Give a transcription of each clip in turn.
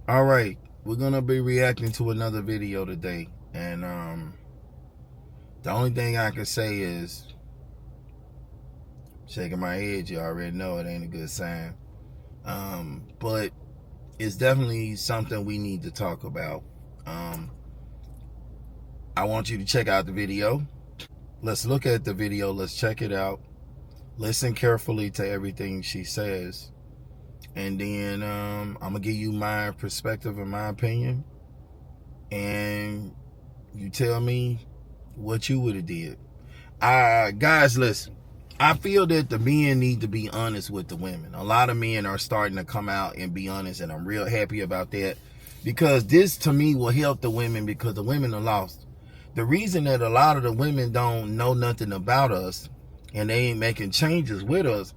All right, we're gonna be reacting to another video today, and the only thing I can say is shaking my head. You already know it ain't a good sign, but it's definitely something we need to talk about. Um, I want you to check out the video. Let's look at the video. Let's check it out. Listen carefully to everything she says, and then I'm gonna give you my perspective and my opinion, and you tell me what you would have did. Guys, listen. I feel that the men need to be honest with the women. A lot of men are starting to come out and be honest, and I'm real happy about that, because this to me will help the women, because the women are lost. The reason that a lot of the women don't know nothing about us and they ain't making changes with us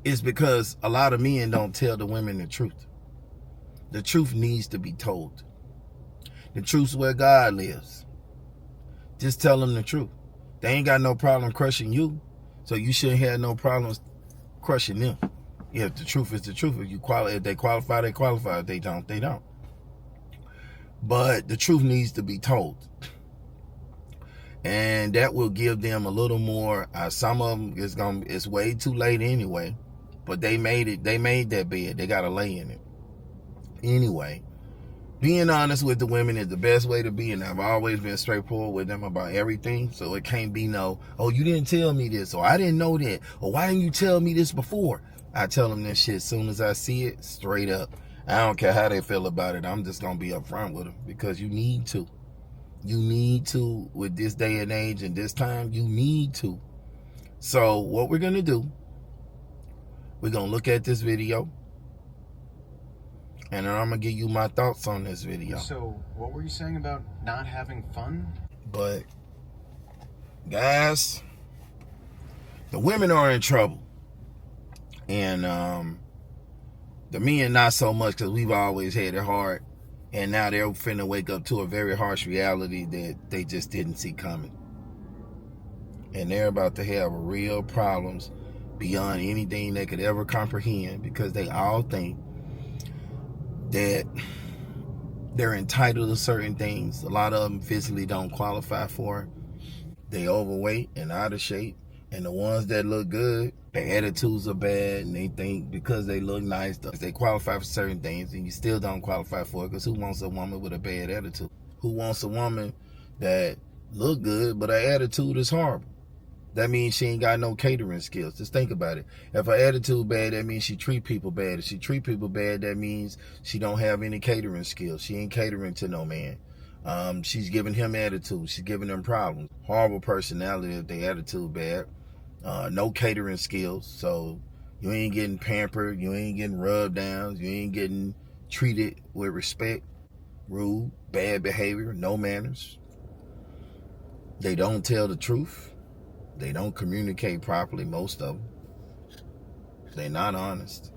is because a lot of men don't tell the women the truth. The truth needs to be told. The truth's where God lives. Just tell them the truth. They ain't got no problem crushing you, so you shouldn't have no problems crushing them. If the truth is the truth, if they qualify, they qualify. If they don't, they don't. But the truth needs to be told, and that will give them a little more. Some of them it's way too late anyway, but they made it. They made that bed. They got to lay in it anyway. Being honest with the women is the best way to be, and I've always been straightforward with them about everything, so it can't be no, oh, you didn't tell me this, or I didn't know that, or why didn't you tell me this before? I tell them this shit as soon as I see it, straight up. I don't care how they feel about it. I'm just going to be upfront with them, because you need to. You need to, with this day and age and this time, you need to. So what we're going to do, we're going to look at this video, and then I'm going to give you my thoughts on this video. So, what were you saying about not having fun? But, guys, the women are in trouble. And the men not so much, because we've always had it hard. And now they're finna wake up to a very harsh reality that they just didn't see coming. And they're about to have real problems beyond anything they could ever comprehend, because they all think that they're entitled to certain things. A lot of them physically don't qualify for it. They overweight and out of shape. And the ones that look good, their attitudes are bad, and they think because they look nice, they qualify for certain things, and you still don't qualify for it, because who wants a woman with a bad attitude? Who wants a woman that look good, but her attitude is horrible? That means she ain't got no catering skills. Just think about it. If her attitude bad, that means she treat people bad. If she treat people bad, that means she don't have any catering skills. She ain't catering to no man. She's giving him attitude. She's giving him problems. Horrible personality if they attitude bad. No catering skills. So you ain't getting pampered. You ain't getting rubbed down. You ain't getting treated with respect. Rude, bad behavior, no manners. They don't tell the truth. They don't communicate properly, most of them. They're not honest.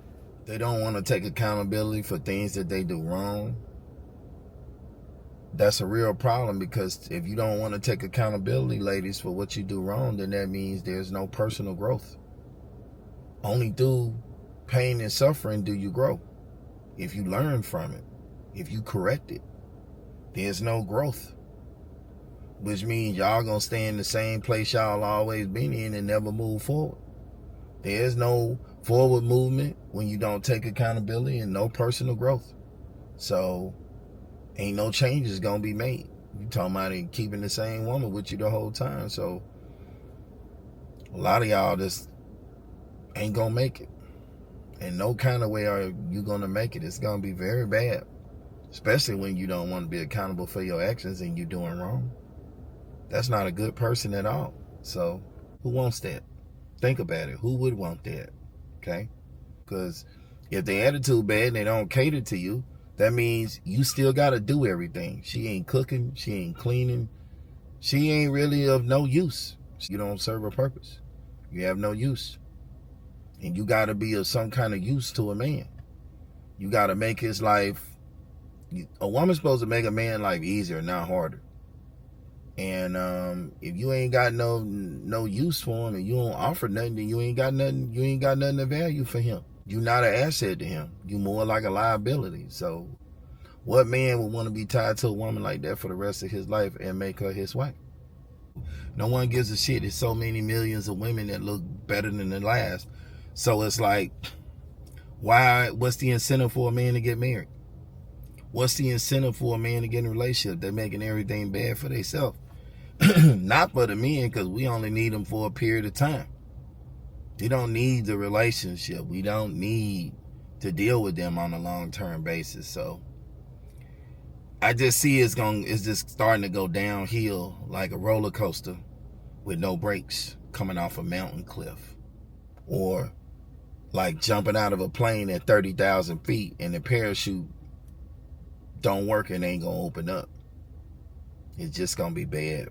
They don't want to take accountability for things that they do wrong. That's a real problem, because if you don't want to take accountability, ladies, for what you do wrong, then that means there's no personal growth. Only through pain and suffering do you grow. If you learn from it, if you correct it, there's no growth. Which means y'all gonna stay in the same place y'all always been in and never move forward. There's no forward movement when you don't take accountability, and no personal growth. So ain't no changes gonna be made. You talking about keeping the same woman with you the whole time. So a lot of y'all just ain't gonna make it. In no kind of way are you gonna make it. It's gonna be very bad, especially when you don't want to be accountable for your actions and you're doing wrong. That's not a good person at all. So who wants that? Think about it. Who would want that? Okay? Because if they attitude bad and they don't cater to you, that means you still got to do everything. She ain't cooking. She ain't cleaning. She ain't really of no use. You don't serve a purpose. You have no use. And you got to be of some kind of use to a man. You got to make his life... A woman's supposed to make a man's life easier, not harder. And if you ain't got no use for him, and you don't offer nothing, then you ain't got nothing of value for him. You're not an asset to him. You're more like a liability. So what man would want to be tied to a woman like that for the rest of his life and make her his wife? No one gives a shit. There's so many millions of women that look better than the last. So it's like, what's the incentive for a man to get married? What's the incentive for a man to get in a relationship? They're making everything bad for themselves. Not for the men, because we only need them for a period of time. We don't need the relationship. We don't need to deal with them on a long-term basis. So I just see it's just starting to go downhill like a roller coaster with no brakes coming off a mountain cliff, or like jumping out of a plane at 30,000 feet and the parachute don't work and ain't gonna open up. It's just gonna be bad,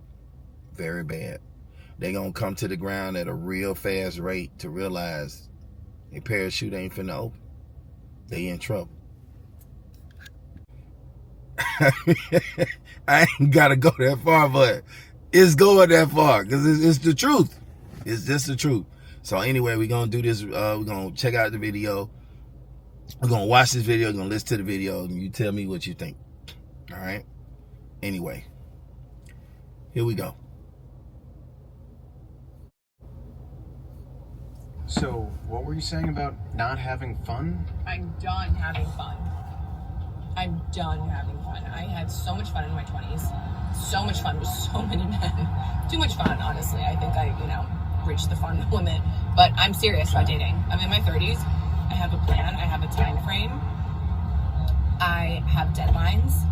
very bad. They're gonna come to the ground at a real fast rate to realize a parachute ain't finna open. They in trouble. I ain't gotta go that far, but it's going that far because it's the truth. It's just the truth. So anyway, we're gonna do this. We're gonna check out the video. We're gonna watch this video. We're gonna listen to the video, and you tell me what you think. All right. Anyway, here we go. So, what were you saying about not having fun? I'm done having fun. I'm done having fun. I had so much fun in my 20s. So much fun with so many men. Too much fun, honestly. I think I, reached the fun limit. But I'm serious about dating. I'm in my 30s. I have a plan. I have a time frame. I have deadlines.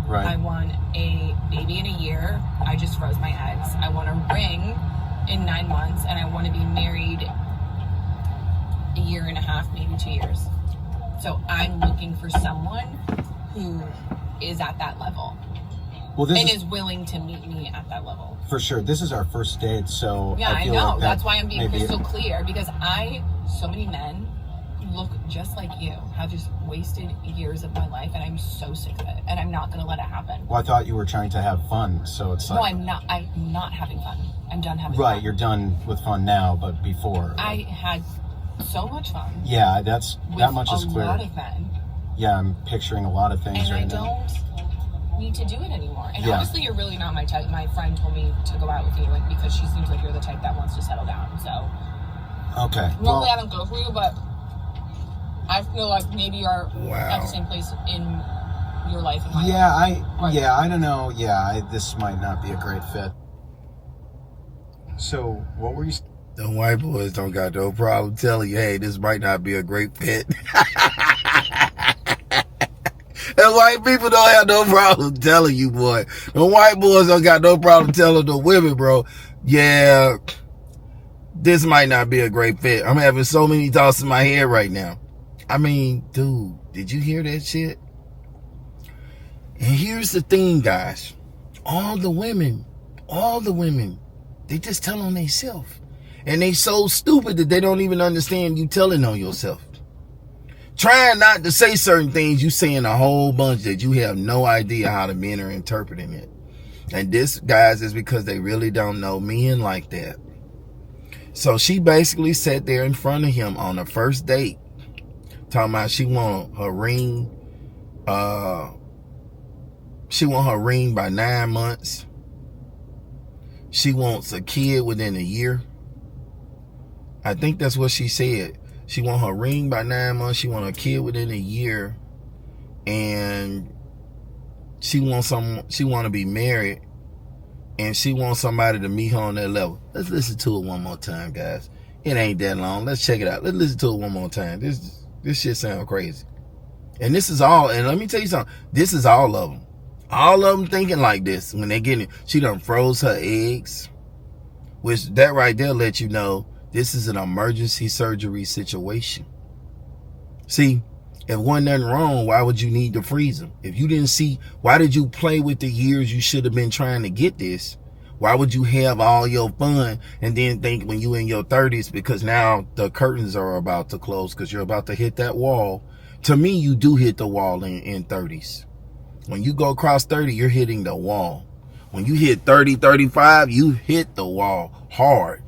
Right. I want a baby in a year. I just froze my eggs. I want a ring in 9 months, and I want to be married a year and a half, maybe 2 years. So I'm looking for someone who is at that level. Well, and is willing to meet me at that level. For sure. This is our first date, so yeah, I feel know. like That's why I'm being crystal clear, because so many men look just like you, have just wasted years of my life, and I'm so sick of it, and I'm not going to let it happen. Well, I thought you were trying to have fun, so it's like... No, I'm not having fun. I'm done having fun. Right, you're done with fun now, but before... I had so much fun. Yeah, that much is clear. With a lot of men. Yeah, I'm picturing a lot of things right now. And I don't need to do it anymore. And honestly, you're really not my type. My friend told me to go out with you because she seems like you're the type that wants to settle down. So... Okay. Normally I don't go for you, but I feel like maybe you're at the same place in your life and my life. I don't know. Yeah, this might not be a great fit. So, what were you... The white boys don't got no problem telling you, hey, this might not be a great fit. And white people don't have no problem telling you, boy. The white boys don't got no problem telling the women, bro. Yeah, this might not be a great fit. I'm having so many thoughts in my head right now. I mean, dude, did you hear that shit? And here's the thing, guys. All the women, they just tell on themselves. And they so stupid that they don't even understand you telling on yourself. Trying not to say certain things, you saying a whole bunch that you have no idea how the men are interpreting it. And this, guys, is because they really don't know men like that. So she basically sat there in front of him on the first date, talking about she want her ring. She want her ring by 9 months. She wants a kid within a year. I think that's what she said. She want her ring by 9 months. She want a kid within a year, and she want to be married, and she wants somebody to meet her on that level. Let's listen to it one more time, guys. It ain't that long. Let's check it out. Let's listen to it one more time. This shit sound crazy. And this is all. And let me tell you something. This is all of them. All of them thinking like this when they get it. She done froze her eggs, which that right there let you know this is an emergency surgery situation. See, if wasn't nothing wrong, why would you need to freeze them? If you didn't see, why did you play with the years you should have been trying to get this? Why would you have all your fun and then think when you in your 30s, because now the curtains are about to close because you're about to hit that wall. To me, you do hit the wall in 30s. When you go across 30, you're hitting the wall. When you hit 30, 35, you hit the wall hard.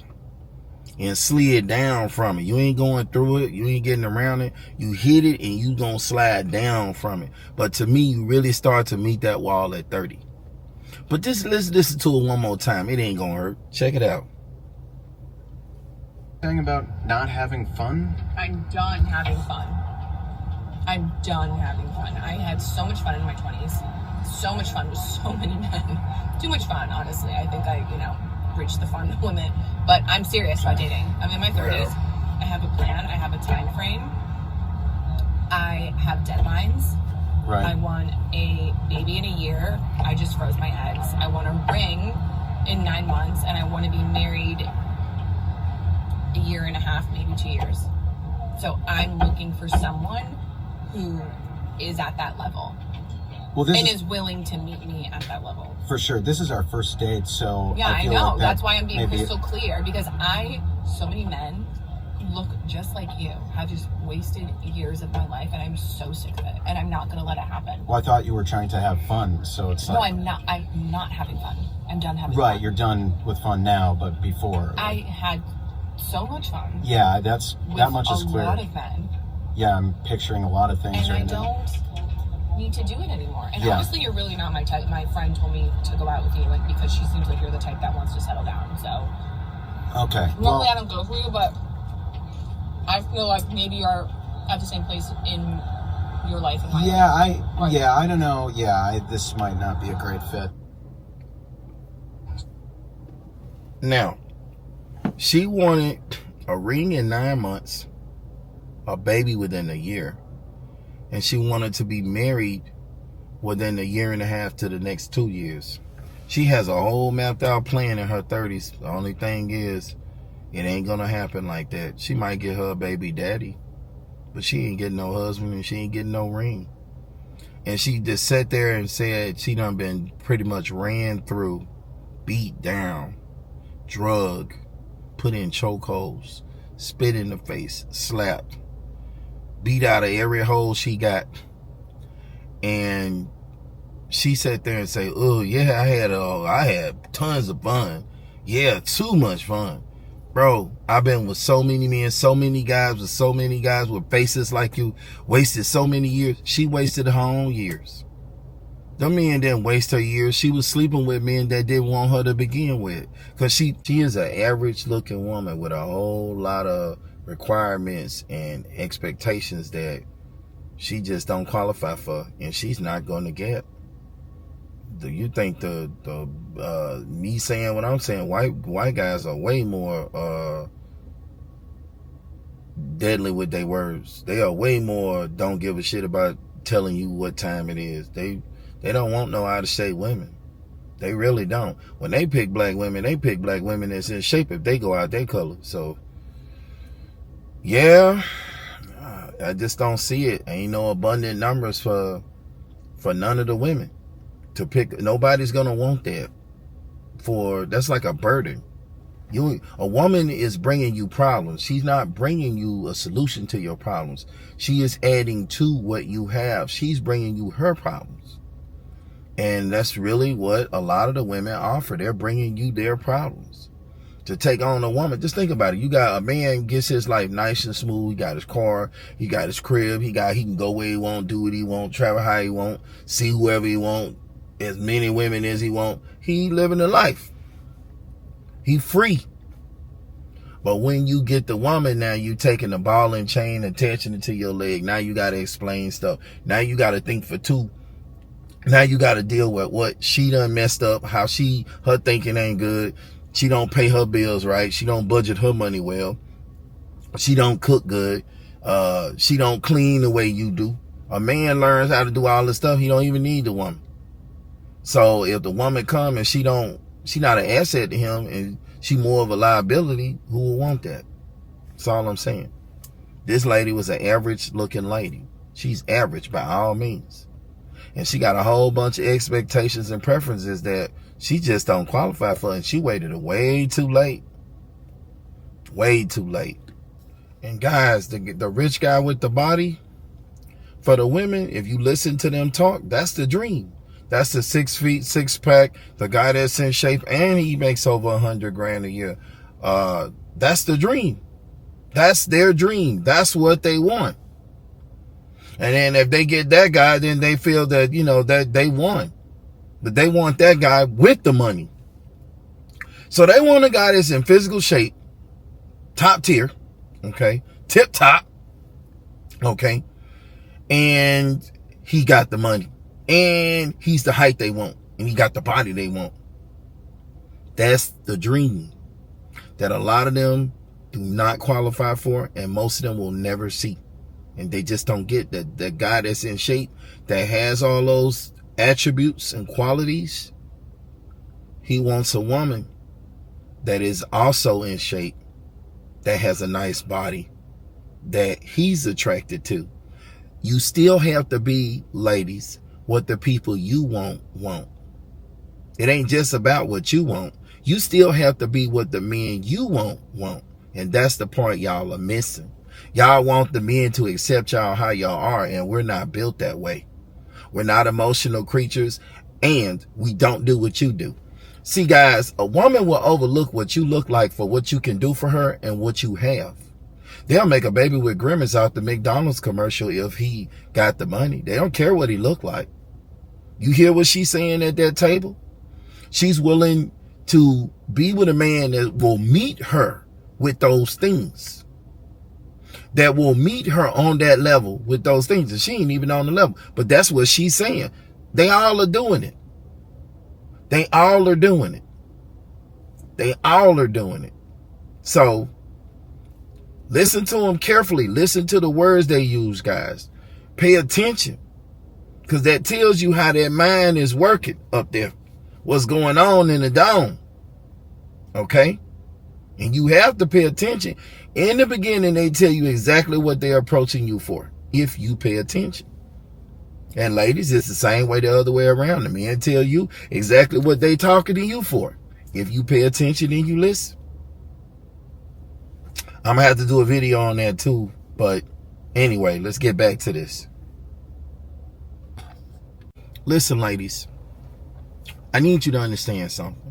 and slid down from it. You ain't going through it. You ain't getting around it. You hit it and you gonna slide down from it. But to me, you really start to meet that wall at 30. But just let's listen to it one more time. It ain't gonna hurt. Check it out. Saying about not having fun? I'm done having fun. I'm done having fun. I had so much fun in my 20s. So much fun with so many men. Too much fun, honestly. I think I, reached the fun limit. But I'm serious about dating. I'm in my 30s. I have a plan. I have a time frame. I have deadlines. Right. I want a baby in a year. I just froze my eggs. I want a ring in 9 months, and I want to be married a year and a half, maybe 2 years. So I'm looking for someone who is at that level. Well, is willing to meet me at that level. For sure. This is our first date, so yeah, I feel know. like That's why I'm being crystal clear, because so many men look just like you, have just wasted years of my life, and I'm so sick of it, and I'm not going to let it happen. Well, I thought you were trying to have fun, so it's No, I'm not having fun. I'm done having fun. Right, you're done with fun now, but before. I had so much fun. Yeah, that much is clear. A lot of men. Yeah, I'm picturing a lot of things and right I now. don't need to do it anymore. And Yeah. honestly, you're really not my type. My friend told me to go out with you, because she seems like you're the type that wants to settle down. So Okay. normally I don't go for you, but I feel like maybe you're at the same place in your life and my life. I don't know. Yeah, this might not be a great fit. Now, she wanted a ring in 9 months, a baby within a year, and she wanted to be married within a year and a half to the next 2 years. She has a whole mapped out plan in her 30s. The only thing is, it ain't gonna happen like that. She might get her a baby daddy, but she ain't getting no husband and she ain't getting no ring. And she just sat there and said she done been pretty much ran through, beat down, drug, put in chokeholds, spit in the face, slapped, beat out of every hole she got. And she sat there and say, oh yeah, I had tons of fun. Yeah, too much fun. Bro, I've been with so many men, so many guys with faces like you, wasted so many years. She wasted her own years. Them men didn't waste her years. She was sleeping with men that didn't want her to begin with. Because she is an average looking woman with a whole lot of requirements and expectations that she just don't qualify for, and she's not going to get. Do you think me saying what I'm saying, white guys are way more deadly with their words. They are way more don't give a shit about telling you what time it is. They don't want no out of shape women. They really don't. When they pick black women that's in shape if they go out their color. So yeah, I just don't see it. Ain't no abundant numbers for none of the women to pick. Nobody's gonna want that. That's like a burden. A woman is bringing you problems. She's not bringing you a solution to your problems. She is adding to what you have. She's bringing you her problems. And that's really what a lot of the women offer. They're bringing you their problems. To take on a woman, just think about it. You got a man gets his life nice and smooth. He got his car, he got his crib, he can go where he want, do what he want, travel how he want, see whoever he want, as many women as he want. He living a life. He free. But when you get the woman, now you taking the ball and chain, attaching it to your leg. Now you got to explain stuff. Now you got to think for two. Now you got to deal with what she done messed up, how her thinking ain't good. She don't pay her bills right. She don't budget her money well. She don't cook good. She don't clean the way you do. A man learns how to do all this stuff. He don't even need the woman. So if the woman come and she not an asset to him and she more of a liability, who will want that? That's all I'm saying. This lady was an average looking lady. She's average by all means. And she got a whole bunch of expectations and preferences that she just don't qualify for, and she waited way too late. Way too late. And guys, the rich guy with the body, for the women, if you listen to them talk, that's the dream. That's the 6 feet, 6 pack, the guy that's in shape, and he makes over $100,000 a year. That's the dream. That's their dream. That's what they want. And then if they get that guy, then they feel that, that they won. But they want that guy with the money. So they want a guy that's in physical shape, top tier, okay, tip top, okay, and he got the money, and he's the height they want, and he got the body they want. That's the dream that a lot of them do not qualify for, and most of them will never see. And they just don't get that the guy that's in shape, that has all those attributes and qualities, he wants a woman that is also in shape, that has a nice body, that he's attracted to. You still have to be, ladies, what the people you want. It ain't just about what you want. You still have to be what the men you want. And that's the part y'all are missing. Y'all want the men to accept y'all how y'all are, and we're not built that way. We're not emotional creatures, and we don't do what you do. See, guys, a woman will overlook what you look like for what you can do for her and what you have. They'll make a baby with grimace out the McDonald's commercial if he got the money. They don't care what he looked like. You hear what she's saying at that table? She's willing to be with a man that will meet her with those things. That will meet her on that level with those things. And she ain't even on the level. But that's what she's saying. They all are doing it. They all are doing it. They all are doing it. So, listen to them carefully. Listen to the words they use, guys. Pay attention. Because that tells you how that mind is working up there. What's going on in the dome. Okay? And you have to pay attention. In the beginning, they tell you exactly what they're approaching you for, if you pay attention. And ladies, it's the same way the other way around. The men tell you exactly what they talking to you for, if you pay attention and you listen. I'm going to have to do a video on that too. But anyway, let's get back to this. Listen, ladies, I need you to understand something.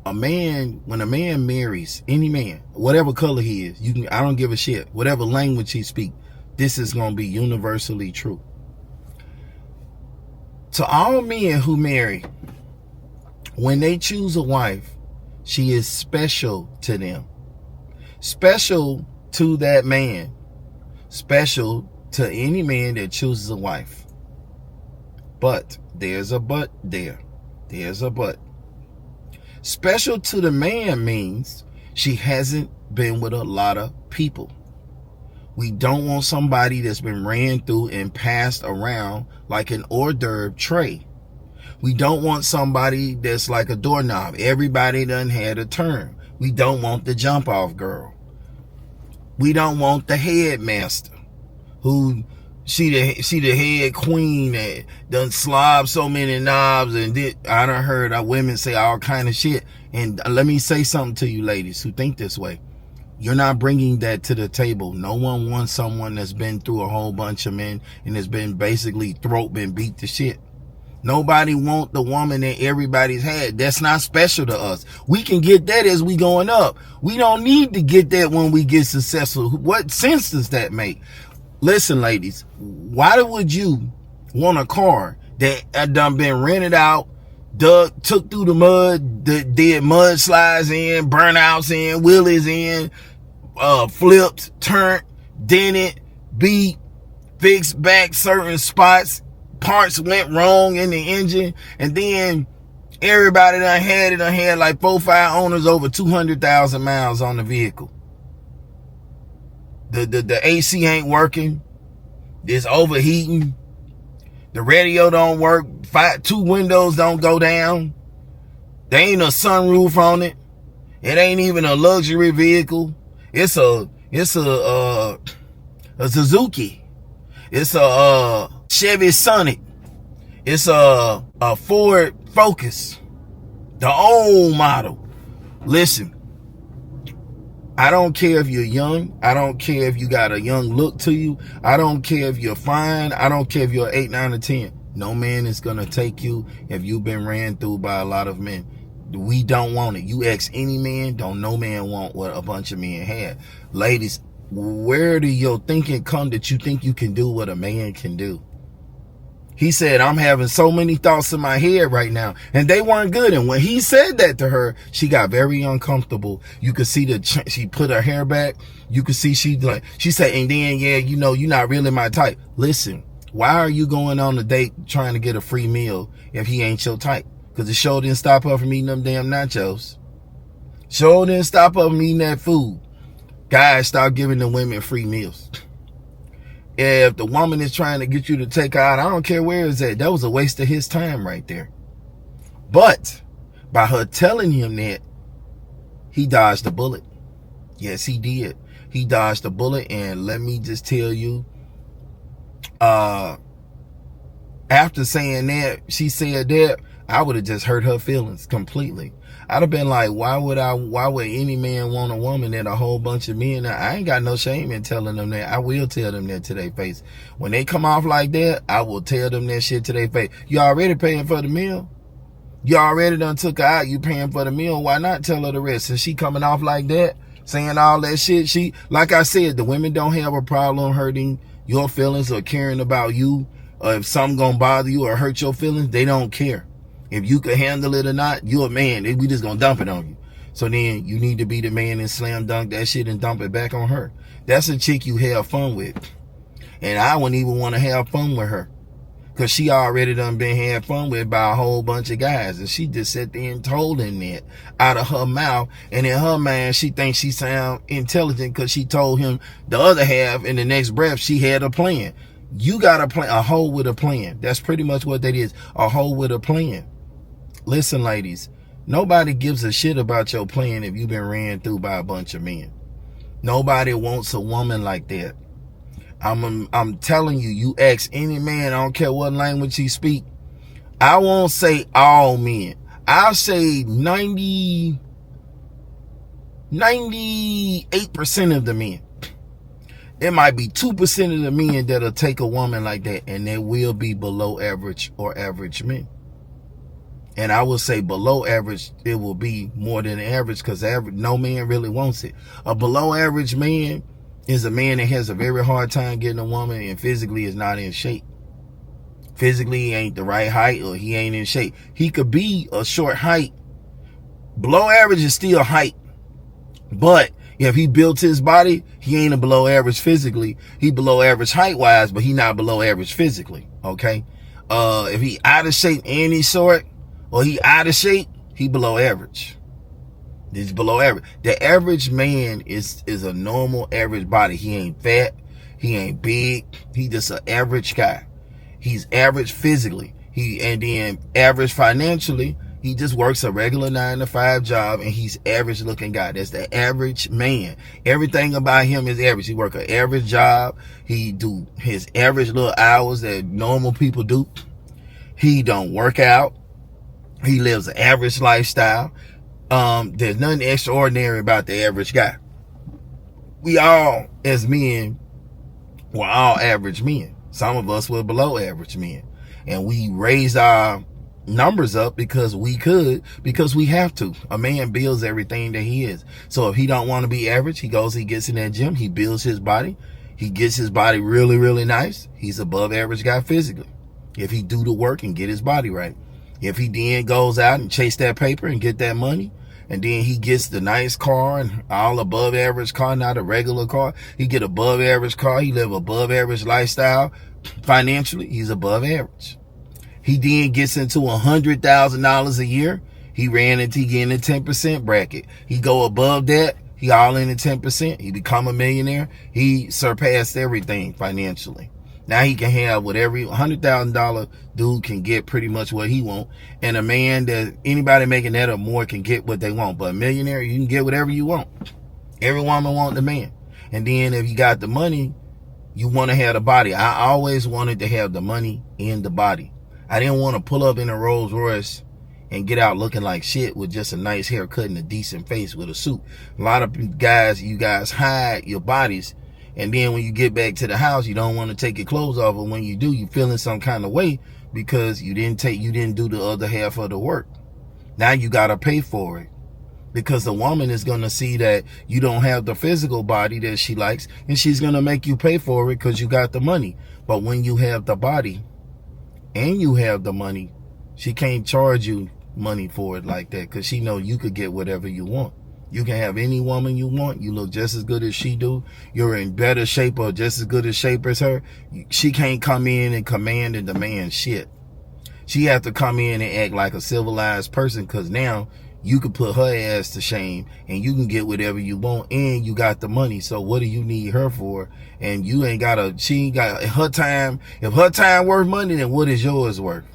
When a man marries any man, whatever color he is, I don't give a shit. Whatever language he speaks, this is going to be universally true. To all men who marry, when they choose a wife, she is special to them. Special to that man. Special to any man that chooses a wife. But there's a but there. There's a but. Special to the man means she hasn't been with a lot of people. We don't want somebody that's been ran through and passed around like an hors d'oeuvre tray. We don't want somebody that's like a doorknob. Everybody done had a turn. We don't want the jump off girl. We don't want the headmaster who she the head queen that done slob so many knobs and I done heard women say all kind of shit. And let me say something to you ladies who think this way. You're not bringing that to the table. No one wants someone that's been through a whole bunch of men and has been basically been beat to shit. Nobody want the woman that everybody's had. That's not special to us. We can get that as we going up. We don't need to get that when we get successful. What sense does that make? Listen, ladies, why would you want a car that done been rented out, took through the mud, did mudslides in, burnouts in, wheelies in, flipped, turned, dented, beat, fixed back certain spots, parts went wrong in the engine, and then everybody done had like 4-5 owners over 200,000 miles on the vehicle. The AC ain't working. It's overheating. The radio don't work. 2 windows don't go down. There ain't a sunroof on it. It ain't even a luxury vehicle. It's a Suzuki. It's a Chevy Sonic. It's a Ford Focus. The old model. Listen. I don't care if you're young. I don't care if you got a young look to you. I don't care if you're fine. I don't care if you're 8, 9, or 10. No man is going to take you if you've been ran through by a lot of men. We don't want it. You ask any man, don't no man want what a bunch of men had. Ladies, where do your thinking come that you think you can do what a man can do? He said, I'm having so many thoughts in my head right now, and they weren't good. And when he said that to her, she got very uncomfortable. You could see she put her hair back. You could see she said, and then, yeah, you know, you're not really my type. Listen, why are you going on a date trying to get a free meal if he ain't your type? Because the show didn't stop her from eating them damn nachos. Show didn't stop her from eating that food. Guys, start giving the women free meals. If the woman is trying to get you to take her out, I don't care where it's at. That was a waste of his time right there. But by her telling him that, he dodged a bullet. Yes, he did. He dodged a bullet. And let me just tell you, after saying that, she said that, I would have just hurt her feelings completely. I'd have been like, why would any man want a woman that a whole bunch of men? I ain't got no shame in telling them that. I will tell them that to their face. When they come off like that, I will tell them that shit to their face. You already paying for the meal? You already done took her out. You paying for the meal. Why not tell her the rest? Since she coming off like that, saying all that shit, like I said, the women don't have a problem hurting your feelings or caring about you. Or if something gonna bother you or hurt your feelings, they don't care. If you can handle it or not, you're a man. We just gonna dump it on you. So then you need to be the man and slam dunk that shit and dump it back on her. That's a chick you have fun with. And I wouldn't even want to have fun with her. Because she already done been had fun with by a whole bunch of guys. And she just sat there and told him that out of her mouth. And in her mind, she thinks she sound intelligent because she told him the other half in the next breath she had a plan. You got a plan, a hoe with a plan. That's pretty much what that is, a hoe with a plan. Listen, ladies, nobody gives a shit about your plan if you've been ran through by a bunch of men. Nobody wants a woman like that. I'm telling you, you ask any man, I don't care what language he speak. I won't say all men. I'll say 98% of the men. It might be 2% of the men that'll take a woman like that, and they will be below average or average men. And I will say below average, it will be more than average because no man really wants it. A below average man is a man that has a very hard time getting a woman and physically is not in shape. Physically, he ain't the right height or he ain't in shape. He could be a short height. Below average is still height. But if he built his body, he ain't a below average physically. He below average height-wise, but he not below average physically, okay? If he out of shape and he's short, or he out of shape, he below average. He's below average. The average man is a normal average body. He ain't fat. He ain't big. He just an average guy. He's average physically. And then average financially. He just works a regular 9-to-5 job and he's average looking guy. That's the average man. Everything about him is average. He work an average job. He do his average little hours that normal people do. He don't work out. He lives an average lifestyle. There's nothing extraordinary about the average guy. We all, as men, we're all average men. Some of us were below average men. And we raised our numbers up because we have to. A man builds everything that he is. So if he don't want to be average, he gets in that gym, he builds his body. He gets his body really, really nice. He's above average guy physically. If he do the work and get his body right. If he then goes out and chase that paper and get that money, and then he gets the nice car and all above average car, not a regular car. He get above average car. He live above average lifestyle. Financially, he's above average. He then gets into $100,000 a year. He getting the 10% bracket. He go above that. He all in the 10%. He become a millionaire. He surpassed everything financially. Now he can have whatever, $100,000 dude can get pretty much what he want. And a man that anybody making that or more can get what they want. But a millionaire, you can get whatever you want. Every woman want the man. And then if you got the money, you want to have the body. I always wanted to have the money and the body. I didn't want to pull up in a Rolls Royce and get out looking like shit with just a nice haircut and a decent face with a suit. A lot of guys, you guys hide your bodies. And then when you get back to the house, you don't want to take your clothes off. Or when you do, you feeling some kind of way because you didn't do the other half of the work. Now you got to pay for it. Because the woman is going to see that you don't have the physical body that she likes, and she's going to make you pay for it because you got the money. But when you have the body and you have the money, she can't charge you money for it like that, because she know you could get whatever you want. You can have any woman you want. You look just as good as she do. You're in better shape or just as good a shape as her. She can't come in and command and demand shit. She have to come in and act like a civilized person, because now you can put her ass to shame and you can get whatever you want, and you got the money. So what do you need her for? And you ain't got she ain't got her time. If her time worth money, then what is yours worth?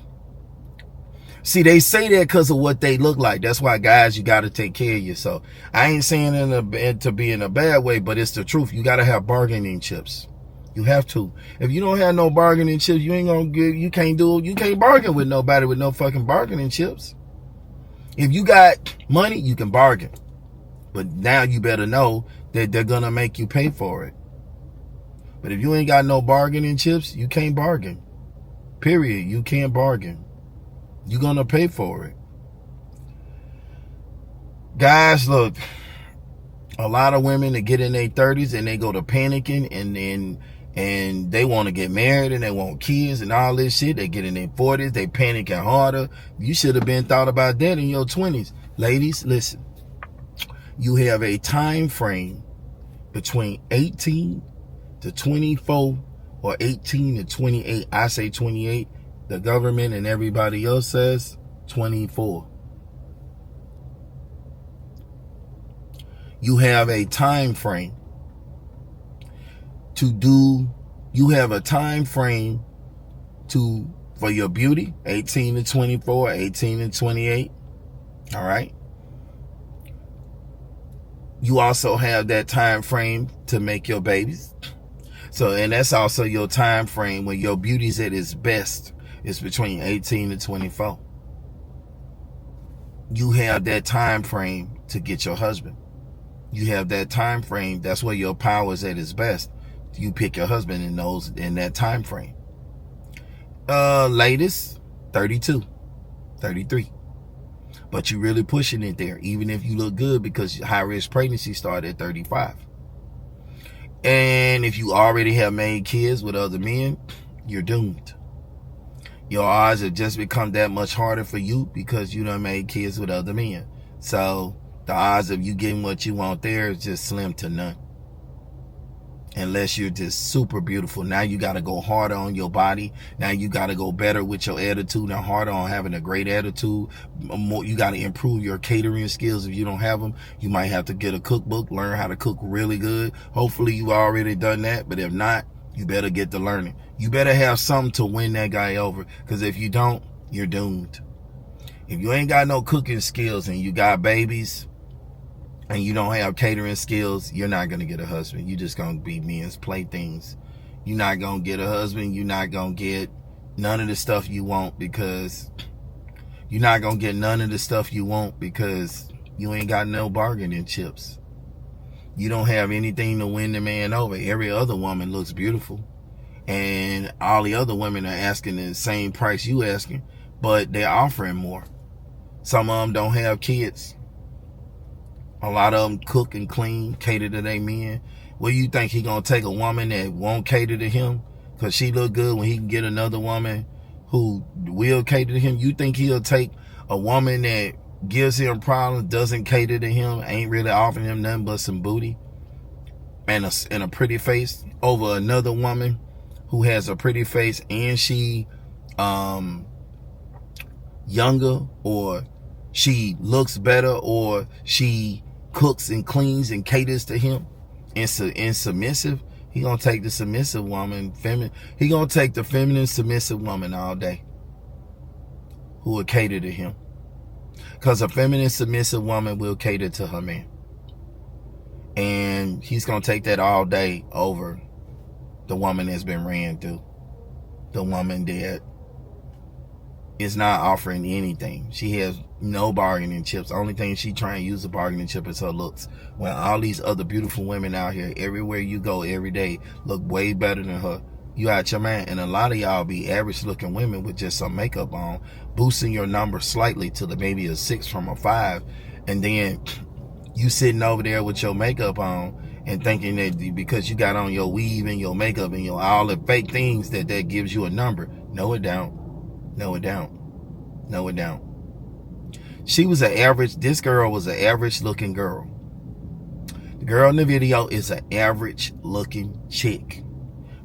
See, they say that because of what they look like. That's why, guys, you got to take care of yourself. I ain't saying it to be in a bad way, but it's the truth. You got to have bargaining chips. You have to. If you don't have no bargaining chips, you ain't gonna get. You can't bargain with nobody with no fucking bargaining chips. If you got money, you can bargain. But now you better know that they're going to make you pay for it. But if you ain't got no bargaining chips, you can't bargain. Period. You can't bargain. You're going to pay for it. Guys, look, a lot of women that get in their 30s and they go to panicking and they want to get married and they want kids and all this shit. They get in their 40s, they panicking harder. You should have been thought about that in your 20s. Ladies, listen. You have a time frame between 18 to 24 or 18 to 28. I say 28. The government and everybody else says 24. You have a time frame you have a time frame for your beauty, 18 to 24, 18 to 28. All right. You also have that time frame to make your babies. So, and that's also your time frame when your beauty's at its best. It's between 18 to 24. You have that time frame to get your husband. You have that time frame. That's where your power is at its best. You pick your husband in that time frame. Latest 32, 33. But you really pushing it there, even if you look good, because high risk pregnancy started at 35. And if you already have made kids with other men, you're doomed. Your odds have just become that much harder for you because you done made kids with other men. So the odds of you getting what you want there is just slim to none. Unless you're just super beautiful. Now you got to go harder on your body. Now you got to go better with your attitude and harder on having a great attitude. You got to improve your catering skills. If you don't have them, you might have to get a cookbook, learn how to cook really good. Hopefully you've already done that. But if not, you better get to learning. You better have something to win that guy over. Because if you don't, you're doomed. If you ain't got no cooking skills and you got babies, and you don't have catering skills, you're not going to get a husband. You're just going to be men's playthings. You're not going to get a husband. You're not going to get none of the stuff you want because you ain't got no bargaining chips. You don't have anything to win the man over. Every other woman looks beautiful. And all the other women are asking the same price you asking, but they're offering more. Some of them don't have kids. A lot of them cook and clean, cater to their men. What do you think, he gonna take a woman that won't cater to him because she look good when he can get another woman who will cater to him? You think he'll take a woman that gives him problems, doesn't cater to him, ain't really offering him nothing but some booty and a pretty face over another woman who has a pretty face and she younger, or she looks better, or she cooks and cleans and caters to him and submissive? He gonna take the submissive woman, he gonna take the feminine submissive woman all day who will cater to him, because a feminine submissive woman will cater to her man, and he's gonna take that all day over the woman that's been ran through, the woman that is not offering anything. She has no bargaining chips. The only thing she trying to use a bargaining chip is her looks. When all these other beautiful women out here, everywhere you go every day, look way better than her. You out your mind. And a lot of y'all be average looking women with just some makeup on, boosting your number slightly to maybe a 6 from a 5, and then you sitting over there with your makeup on and thinking that because you got on your weave and your makeup and your all the fake things that gives you a number. No, it don't. No, it don't. No, it don't. This girl was an average looking girl. The girl in the video is an average looking chick.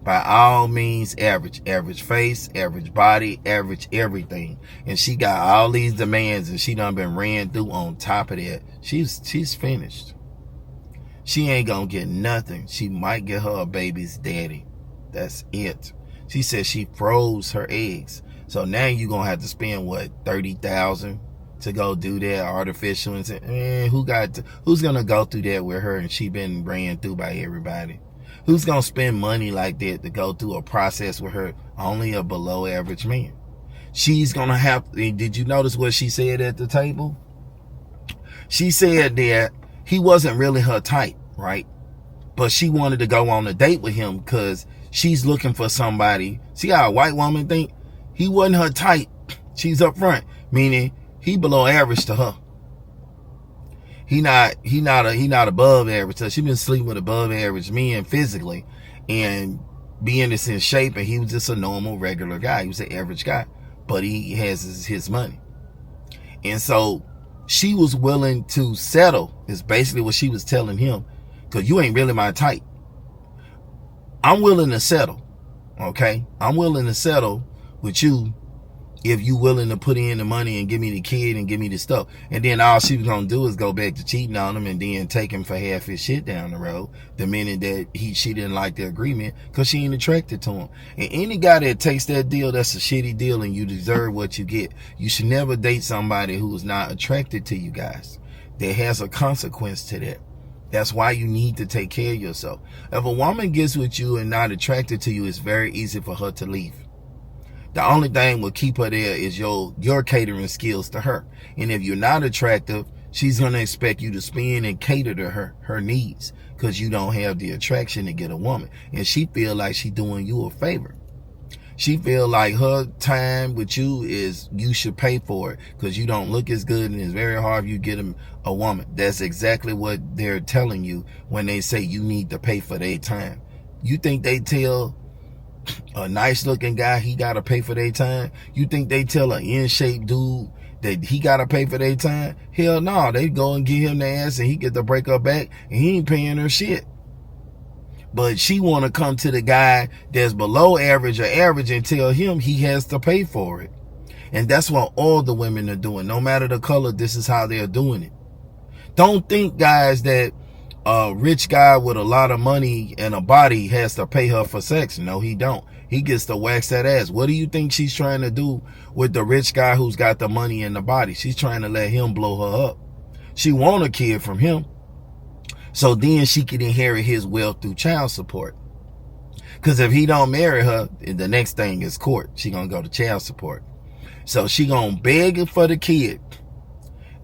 By all means average. Average face, average body, average everything. And she got all these demands and she done been ran through on top of that. She's finished. She ain't gonna get nothing. She might get her a baby's daddy. That's it. She said she froze her eggs. So now you gonna have to spend what, $30,000 to go do that artificial and say, man, who's gonna go through that with her and she been ran through by everybody? Who's gonna spend money like that to go through a process with her? Only a below average man. She's gonna have, did you notice what she said at the table? She said that he wasn't really her type, right? But she wanted to go on a date with him because she's looking for somebody. See how a white woman think? He wasn't her type. She's up front, meaning he below average to her. He not above average. So she been sleeping with above average men physically and being this in shape, and he was just a normal, regular guy. He was an average guy, but he has his money. And so she was willing to settle, is basically what she was telling him, because you ain't really my type. I'm willing to settle, okay? I'm willing to settle with you if you willing to put in the money and give me the kid and give me the stuff. And then all she was gonna do is go back to cheating on him and then take him for half his shit down the road the minute that she didn't like the agreement because she ain't attracted to him. And any guy that takes that deal, that's a shitty deal and you deserve what you get. You should never date somebody who is not attracted to you guys. There has a consequence to that. That's why you need to take care of yourself. If a woman gets with you and not attracted to you, it's very easy for her to leave. The only thing will keep her there is your catering skills to her. And if you're not attractive, she's going to expect you to spend and cater to her needs because you don't have the attraction to get a woman. And she feel like she's doing you a favor. She feel like her time with you is you should pay for it because you don't look as good and it's very hard if you get a woman. That's exactly what they're telling you when they say you need to pay for their time. You think they tell a nice looking guy he gotta pay for their time? You think they tell an in-shape dude that he gotta pay for their time? Hell no, they go and give him the ass and he get to break her back and he ain't paying her shit. But she want to come to the guy that's below average or average and tell him he has to pay for it. And that's what all the women are doing. No matter the color, this is how they're doing it. Don't think, guys, that a rich guy with a lot of money and a body has to pay her for sex. No, he don't. He gets to wax that ass. What do you think she's trying to do with the rich guy who's got the money and the body? She's trying to let him blow her up. She want a kid from him. So then she can inherit his wealth through child support. Because if he don't marry her, the next thing is court. She gonna go to child support. So she gonna beg for the kid,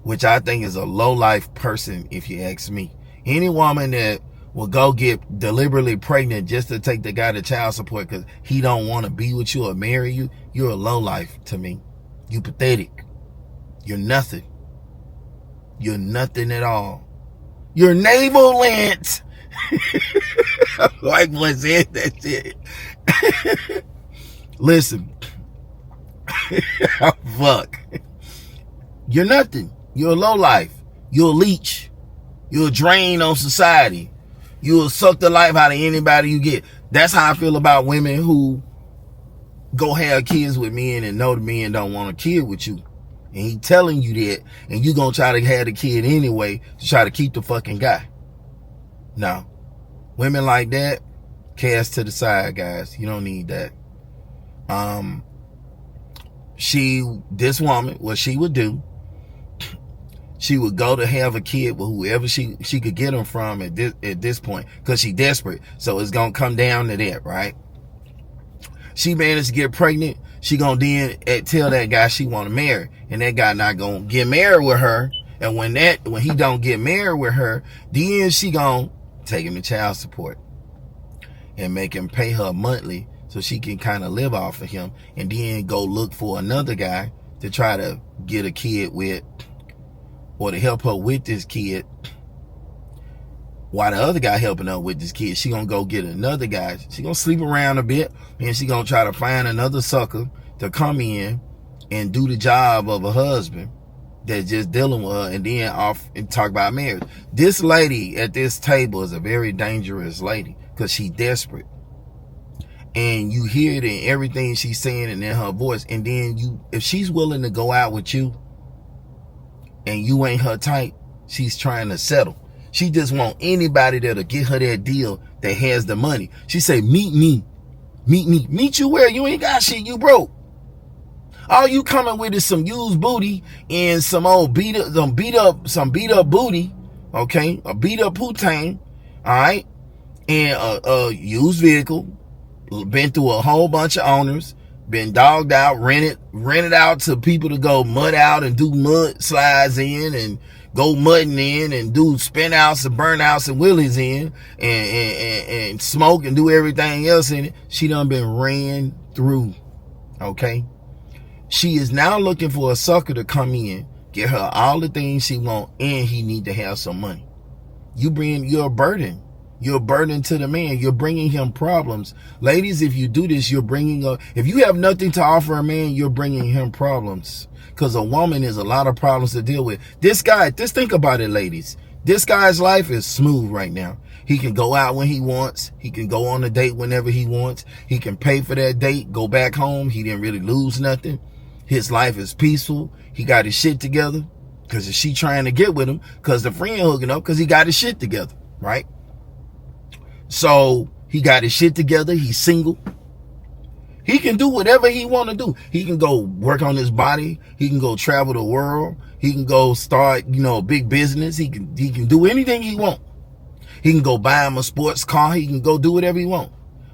which I think is a low-life person if you ask me. Any woman that will go get deliberately pregnant just to take the guy to child support because he don't want to be with you or marry you, you're a low-life to me. You pathetic. You're nothing. You're nothing at all. You're navel lint. Like what said that shit. Listen. Fuck. You're nothing. You're a lowlife. You're a leech. You're a drain on society. You'll suck the life out of anybody you get. That's how I feel about women who go have kids with men and know the men don't want a kid with you. And he telling you that, and you gonna try to have the kid anyway to try to keep the fucking guy. No. Women like that, cast to the side, guys. You don't need that. This woman, what she would do, she would go to have a kid with whoever she could get him from at this point, because she desperate. So it's gonna come down to that, right? She managed to get pregnant. She gonna then tell that guy she want to marry, and that guy not gonna get married with her. And when he don't get married with her, then she gonna take him to child support and make him pay her monthly so she can kind of live off of him, and then go look for another guy to try to get a kid with, or to help her with this kid. While the other guy helping her with this kid, she gonna go get another guy. She gonna sleep around a bit, and she gonna try to find another sucker to come in and do the job of a husband that's just dealing with her, and then off and talk about marriage. This lady at this table is a very dangerous lady, because she's desperate. And you hear it in everything she's saying and in her voice. And then if she's willing to go out with you and you ain't her type, she's trying to settle. She just want anybody that'll get her that deal that has the money. She say, meet me. Meet you where? You ain't got shit, you broke. All you coming with is some used booty and some old beat up booty, okay? A beat up Putang, all right? And a used vehicle, been through a whole bunch of owners, been dogged out, rented out to people to go mud out and do mud slides in, and go mudding in, and do spin outs and burn outs and willies in, and smoke and do everything else in it. She done been ran through, okay? She is now looking for a sucker to come in, get her all the things she want, and he need to have some money. You're a burden. You're a burden to the man. You're bringing him problems. Ladies, if you do this, if you have nothing to offer a man, you're bringing him problems. Because a woman is a lot of problems to deal with. This guy, just think about it, ladies. This guy's life is smooth right now. He can go out when he wants. He can go on a date whenever he wants. He can pay for that date, go back home. He didn't really lose nothing. His life is peaceful. He got his shit together. Because she trying to get with him, because the friend hooking up, because he got his shit together, right? So he got his shit together. He's single. He can do whatever he want to do. He can go work on his body. He can go travel the world. He can go start, a big business. He can do anything he want. He can go buy him a sports car. He can go do whatever he want.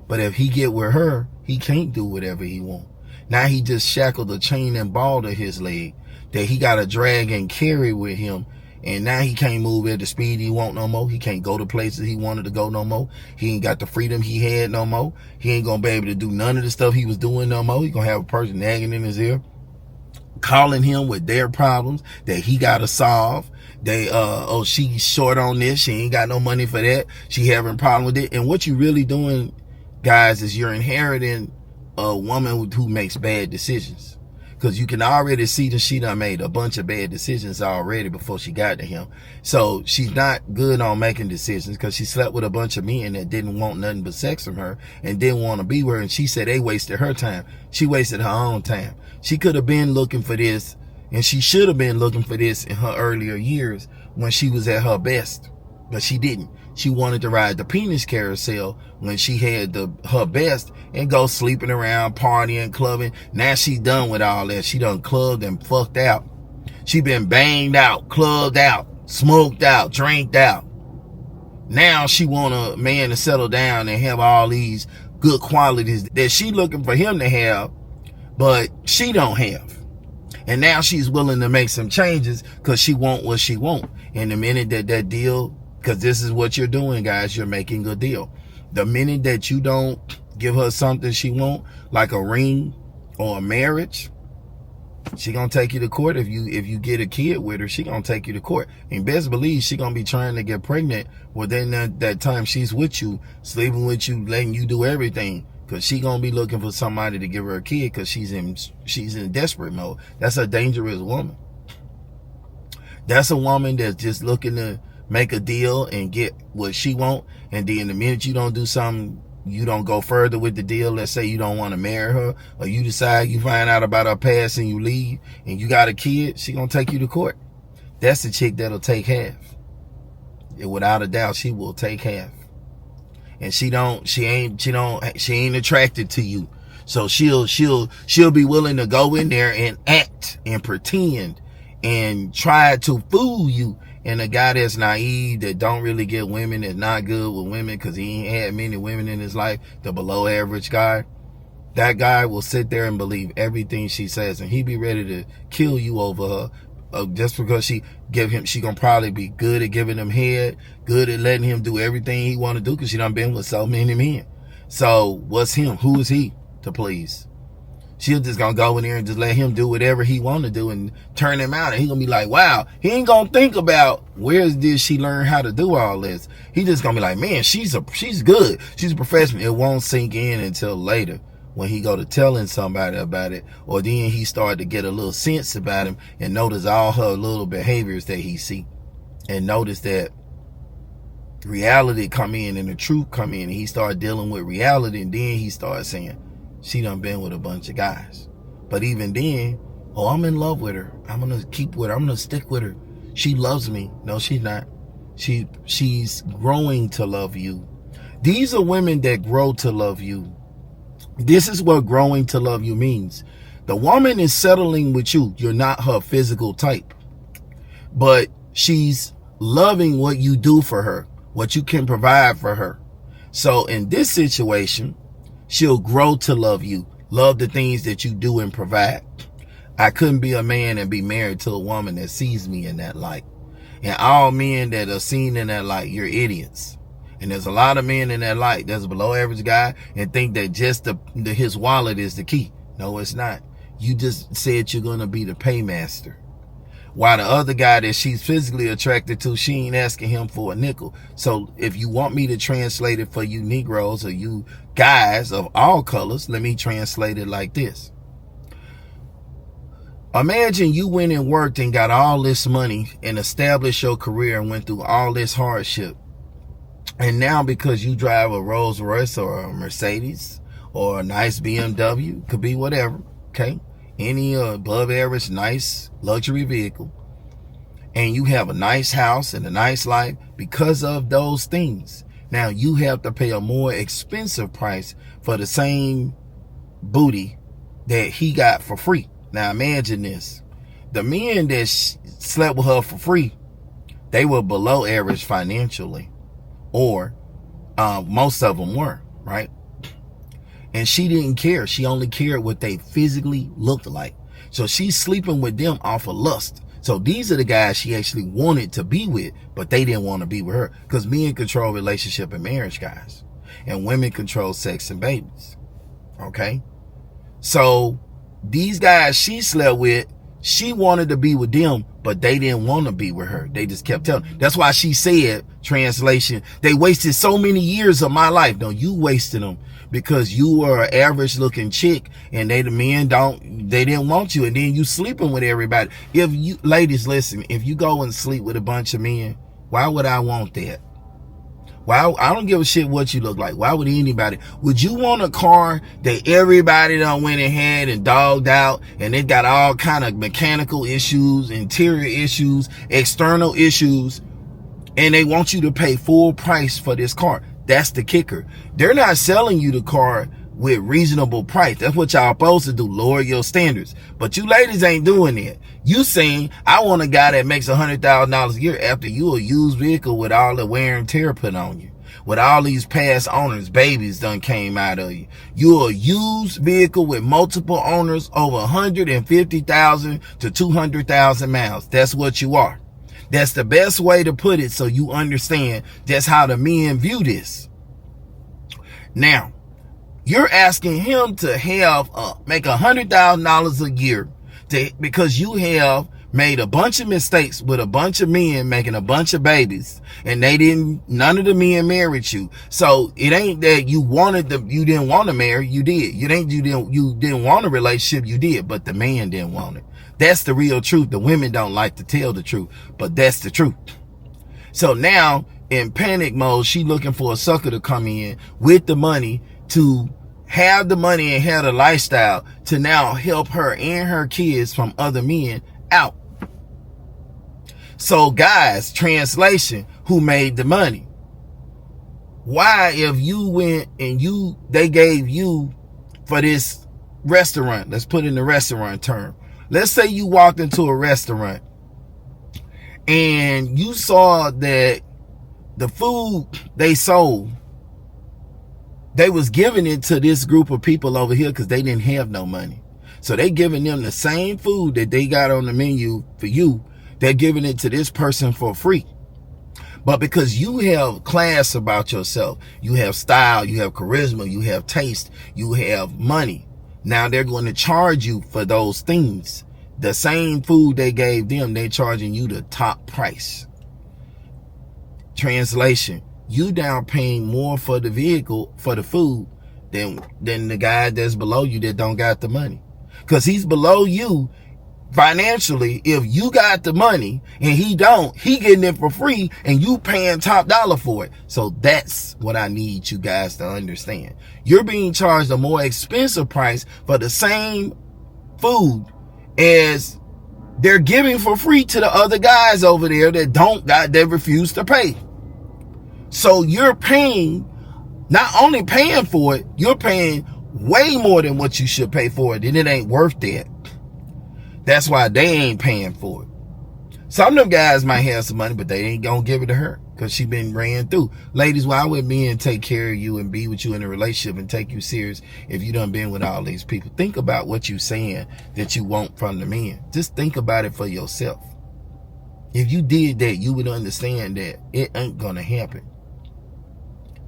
But if he get with her, he can't do whatever he want. Now he just shackled a chain and ball to his leg that he got to drag and carry with him. And now he can't move at the speed he want no more. He can't go to places he wanted to go no more. He ain't got the freedom he had no more. He ain't going to be able to do none of the stuff he was doing no more. He going to have a person nagging in his ear, calling him with their problems that he got to solve. She's short on this. She ain't got no money for that. She having a problem with it. And what you really doing, guys, is you're inheriting a woman who makes bad decisions. Because you can already see that she done made a bunch of bad decisions already before she got to him. So she's not good on making decisions, because she slept with a bunch of men that didn't want nothing but sex from her and didn't want to be with her. And she said they wasted her time. She wasted her own time. She could have been looking for this, and she should have been looking for this in her earlier years when she was at her best. But she didn't. She wanted to ride the penis carousel when she had her best and go sleeping around, partying, clubbing. Now she's done with all that. She done clubbed and fucked out. She been banged out, clubbed out, smoked out, drank out. Now she want a man to settle down and have all these good qualities that she looking for him to have, but she don't have. And now she's willing to make some changes because she want what she want. And the minute that deal, because this is what you're doing, guys, you're making a deal. The minute that you don't give her something she want, like a ring or a marriage, she gonna take you to court. If you get a kid with her, she gonna take you to court. And best believe she gonna be trying to get pregnant within that time she's with you, sleeping with you, letting you do everything. Because she gonna be looking for somebody to give her a kid, because she's in desperate mode. That's a dangerous woman. That's a woman that's just looking to make a deal and get what she want, and then the minute you don't do something, you don't go further with the deal. Let's say you don't want to marry her, or you decide, you find out about her past and you leave, and you got a kid, she gonna take you to court. That's the chick that'll take half. And without a doubt, she will take half. And she ain't attracted to you, so she'll be willing to go in there and act and pretend and try to fool you. And a guy that's naive, that don't really get women, that's not good with women because he ain't had many women in his life, the below average guy, that guy will sit there and believe everything she says, and he be ready to kill you over her, just because she gonna probably be good at giving him head, good at letting him do everything he want to do, because she done been with so many men. So what's him? Who is he to please? She's just gonna go in there and just let him do whatever he want to do and turn him out. And he gonna be like, wow, he ain't gonna think about where did she learn how to do all this. He just gonna be like, man, she's good. She's a professional. It won't sink in until later when he go to telling somebody about it, or then he started to get a little sense about him and notice all her little behaviors that he see, and notice that reality come in and the truth come in, and he started dealing with reality, and then he started saying, she done been with a bunch of guys. But even then, oh, I'm in love with her. I'm going to keep with her. I'm going to stick with her. She loves me. No, she's not. She's growing to love you. These are women that grow to love you. This is what growing to love you means. The woman is settling with you. You're not her physical type. But she's loving what you do for her, what you can provide for her. So in this situation, she'll grow to love you, love the things that you do and provide. I couldn't be a man and be married to a woman that sees me in that light. And all men that are seen in that light, you're idiots. And there's a lot of men in that light that's a below average guy and think that just his wallet is the key. No, it's not. You just said you're going to be the paymaster. While the other guy that she's physically attracted to, she ain't asking him for a nickel. So if you want me to translate it for you Negroes or you guys of all colors, let me translate it like this. Imagine you went and worked and got all this money and established your career and went through all this hardship. And now because you drive a Rolls Royce or a Mercedes or a nice BMW, could be whatever, okay? Any above average, nice luxury vehicle, and you have a nice house and a nice life because of those things. Now you have to pay a more expensive price for the same booty that he got for free. Now imagine this. The men that slept with her for free, they were below average financially, or most of them were, right? And she didn't care. She only cared what they physically looked like. So she's sleeping with them off of lust. So these are the guys she actually wanted to be with, but they didn't want to be with her. Because men control relationship and marriage, guys. And women control sex and babies. Okay? So these guys she slept with, she wanted to be with them, but they didn't want to be with her. They just kept telling. That's why she said, translation, they wasted so many years of my life. No, you wasted them. Because you were an average looking chick and they didn't want you, and then you sleeping with everybody. If you ladies listen, if you go and sleep with a bunch of men, why would I want that? Why? I don't give a shit what you look like. Why would anybody? Would you want a car that everybody done went ahead and dogged out and it got all kind of mechanical issues, interior issues, external issues, and they want you to pay full price for this car? That's the kicker. They're not selling you the car with reasonable price. That's what y'all supposed to do, lower your standards. But you ladies ain't doing it. You saying, I want a guy that makes $100,000 a year after you a used vehicle with all the wear and tear put on you. With all these past owners, babies done came out of you. You're a used vehicle with multiple owners, over 150,000 to 200,000 miles. That's what you are. That's the best way to put it so you understand just how the men view this. Now, you're asking him to have make $100,000 a year because you have made a bunch of mistakes with a bunch of men making a bunch of babies, and none of the men married you. So it ain't that you didn't want to marry, you did. You didn't want a relationship, you did, but the man didn't want it. That's the real truth. The women don't like to tell the truth, but that's the truth. So now in panic mode, she looking for a sucker to come in with the money to have the money and have the lifestyle to now help her and her kids from other men out. So guys, translation, who made the money? Why, if you went and they gave you for this restaurant, let's put in the restaurant term. Let's say you walked into a restaurant and you saw that the food they sold, they was giving it to this group of people over here because they didn't have no money. So they giving them the same food that they got on the menu for you. They're giving it to this person for free. But because you have class about yourself, you have style, you have charisma, you have taste, you have money. Now they're going to charge you for those things. The same food they gave them, they're charging you the top price. Translation, you down paying more for the vehicle, for the food, than the guy that's below you that don't got the money. Because he's below you financially. If you got the money and he don't, he getting it for free and you paying top dollar for it. So that's what I need you guys to understand. You're being charged a more expensive price for the same food as they're giving for free to the other guys over there that refuse to pay. So you're paying, not only paying for it, you're paying way more than what you should pay for it, and it ain't worth that. That's why they ain't paying for it. Some of them guys might have some money, but they ain't gonna give it to her because she been ran through. Ladies, why would men take care of you and be with you in a relationship and take you serious if you done been with all these people? Think about what you saying that you want from the men. Just think about it for yourself. If you did that, you would understand that it ain't gonna happen.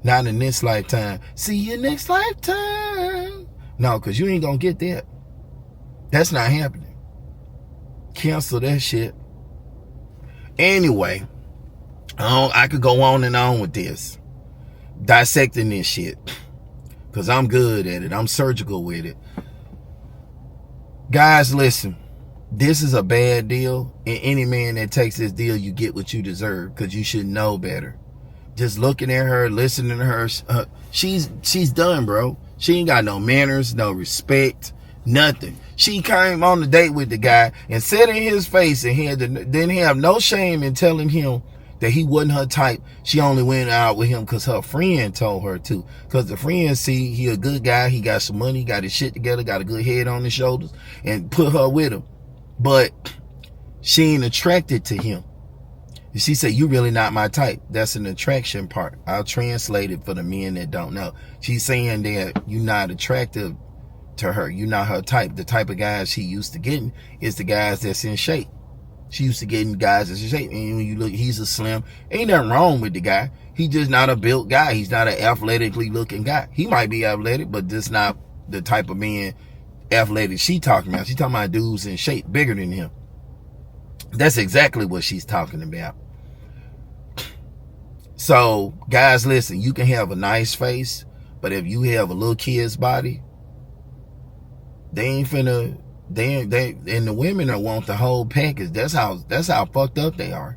Not in this lifetime. See you next lifetime. No, because you ain't gonna get that. That's not happening. Cancel that shit. Anyway, I could go on and on with this, dissecting this shit, because I'm good at it. I'm surgical with it. Guys, listen, this is a bad deal, and any man that takes this deal, you get what you deserve, because you should know better. Just looking at her, listening to her, she's done, bro. She ain't got no manners, no respect, nothing. She came on the date with the guy and said in his face and didn't have no shame in telling him that he wasn't her type. She only went out with him because her friend told her to. Because the friend see he a good guy, he got some money, got his shit together, got a good head on his shoulders, and put her with him. But she ain't attracted to him. She said, you really not my type. That's an attraction part. I'll translate it for the men that don't know. She's saying that you're not attractive to her. You're not her type. The type of guys she used to getting is the guys that's in shape. She used to getting guys that's in shape. And when you look, he's a slim. Ain't nothing wrong with the guy. He's just not a built guy. He's not an athletically looking guy. He might be athletic, but just not the type of man athletic she talking about. She's talking about dudes in shape bigger than him. That's exactly what she's talking about. So, guys, listen, you can have a nice face, but if you have a little kid's body, they ain't finna, and the women that want the whole package. That's how fucked up they are.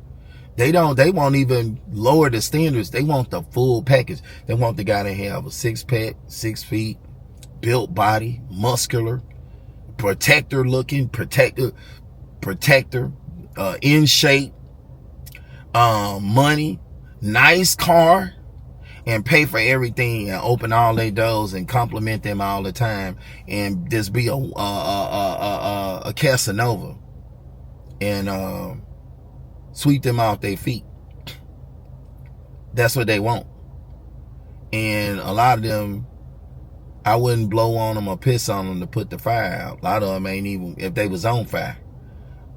They won't even lower the standards. They want the full package. They want the guy to have a 6-pack, 6 feet, built body, muscular, protector, in shape, money, nice car, and pay for everything and open all their doors and compliment them all the time and just be a Casanova and sweep them off their feet. That's what they want. And a lot of them, I wouldn't blow on them or piss on them to put the fire out. A lot of them ain't even, if they was on fire.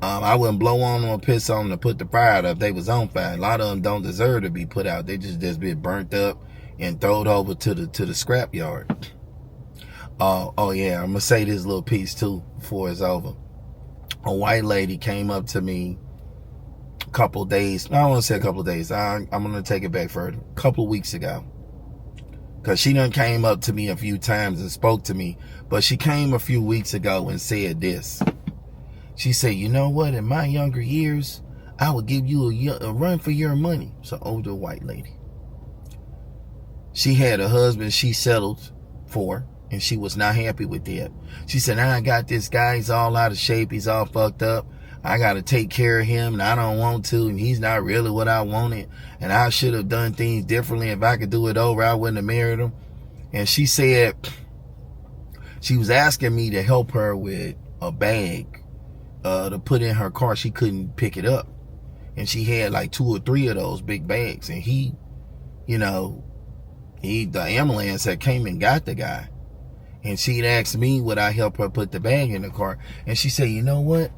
I wouldn't blow on them or piss on them to put the fire out if they was on fire. A lot of them don't deserve to be put out. They just be burnt up and thrown over to the scrap yard. Oh yeah, I'm gonna say this little piece too before it's over. A white lady came up to me a couple days. I don't want to say a couple days. I'm gonna take it back further. A couple of weeks ago, because she done came up to me a few times and spoke to me, but she came a few weeks ago and said this. She said, you know what? In my younger years, I would give you a run for your money. It's an older white lady. She had a husband she settled for, and she was not happy with that. She said, now I got this guy. He's all out of shape. He's all fucked up. I got to take care of him, and I don't want to, and he's not really what I wanted, and I should have done things differently. If I could do it over, I wouldn't have married him. And she said she was asking me to help her with a bag to put in her car. She couldn't pick it up, and she had like 2 or 3 of those big bags, and the ambulance had came and got the guy, and she'd asked me would I help her put the bag in the car. And she said, you know what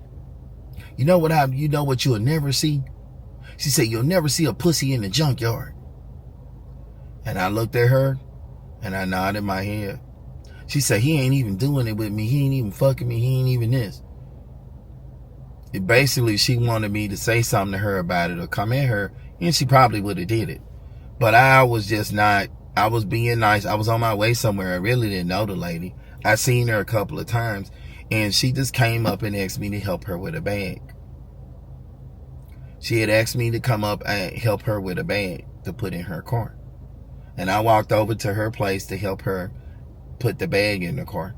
you'll never see? She said, you'll never see a pussy in the junkyard. And I looked at her and I nodded my head. She said, he ain't even doing it with me. He ain't even fucking me. He ain't even this. Basically, she wanted me to say something to her about it or come at her, and she probably would have did it. But I was just not, I was being nice. I was on my way somewhere. I really didn't know the lady. I seen her a couple of times, and she just came up and asked me to help her with a bag. She had asked me to come up and help her with a bag to put in her car. And I walked over to her place to help her put the bag in the car.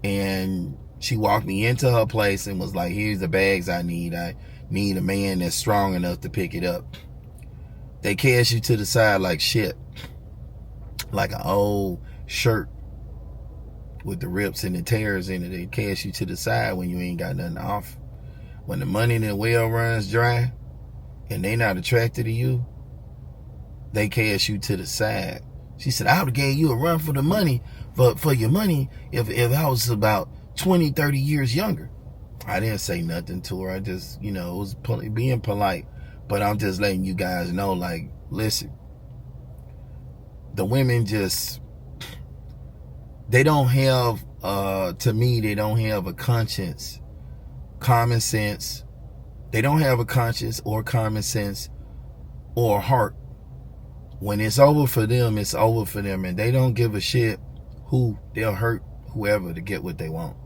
And she walked me into her place and was like, here's the bags I need. I need a man that's strong enough to pick it up. They cast you to the side like shit. Like an old shirt with the rips and the tears in it. They cast you to the side when you ain't got nothing to offer. When the money in the well runs dry and they not attracted to you, they cast you to the side. She said, I would have gave you a run for the money, for your money if I was about 20, 30 years younger. I didn't say nothing to her. I just, it was being polite. But I'm just letting you guys know, like, listen, the women just, they don't have, to me, they don't have a conscience, common sense. They don't have a conscience or common sense or heart. When it's over for them, it's over for them. And they don't give a shit who, they'll hurt whoever to get what they want.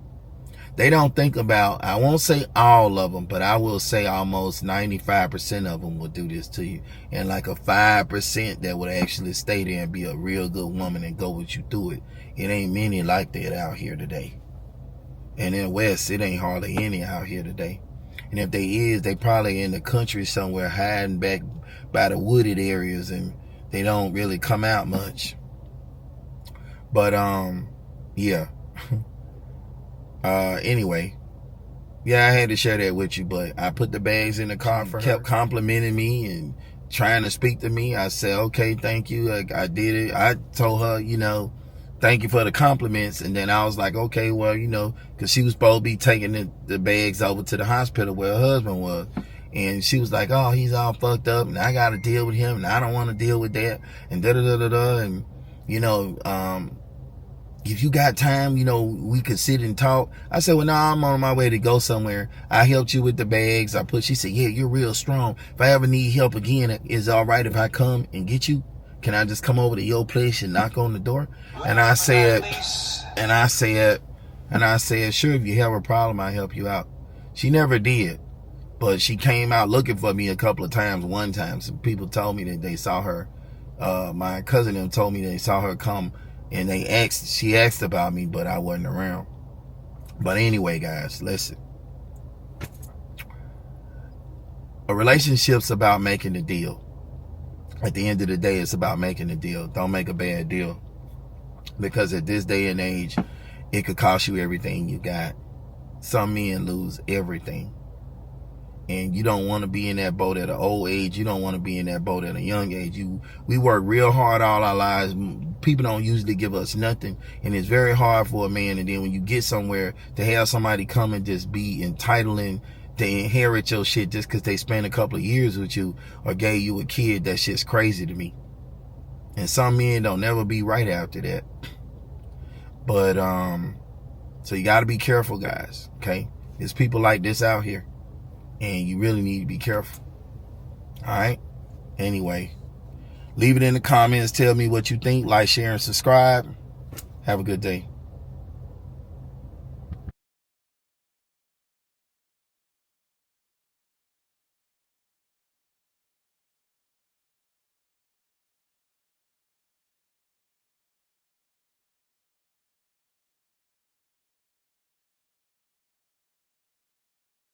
They don't think about, I won't say all of them, but I will say almost 95% of them will do this to you. And like a 5% that would actually stay there and be a real good woman and go with you through it. It ain't many like that out here today. And in West, it ain't hardly any out here today. And if they is, they probably in the country somewhere hiding back by the wooded areas, and they don't really come out much. But, yeah. Anyway, yeah, I had to share that with you, but I put the bags in the car for her. Kept complimenting me and trying to speak to me. I said, okay, thank you. I did it. I told her, thank you for the compliments. And then I was like, okay, well, because she was supposed to be taking the bags over to the hospital where her husband was. And she was like, oh, he's all fucked up and I got to deal with him and I don't want to deal with that and da-da-da-da-da. And, if you got time, we could sit and talk. I said, well, no, I'm on my way to go somewhere. I helped you with the bags. She said, yeah, you're real strong. If I ever need help again, is it all right if I come and get you? Can I just come over to your place and knock on the door? And I said, sure, if you have a problem, I'll help you out. She never did, but she came out looking for me a couple of times. One time, some people told me that they saw her. My cousin them told me they saw her come, and she asked about me, but I wasn't around. But anyway, guys, listen. A relationship's about making a deal. At the end of the day, it's about making a deal. Don't make a bad deal. Because at this day and age, it could cost you everything you got. Some men lose everything. And you don't want to be in that boat at an old age. You don't want to be in that boat at a young age. We work real hard all our lives. People don't usually give us nothing. And it's very hard for a man. And then when you get somewhere, to have somebody come and just be entitling to inherit your shit just because they spent a couple of years with you or gave you a kid, that shit's crazy to me. And some men don't never be right after that. But, so you got to be careful, guys. Okay? There's people like this out here. And you really need to be careful. Alright? Anyway. Leave it in the comments. Tell me what you think. Like, share, and subscribe. Have a good day.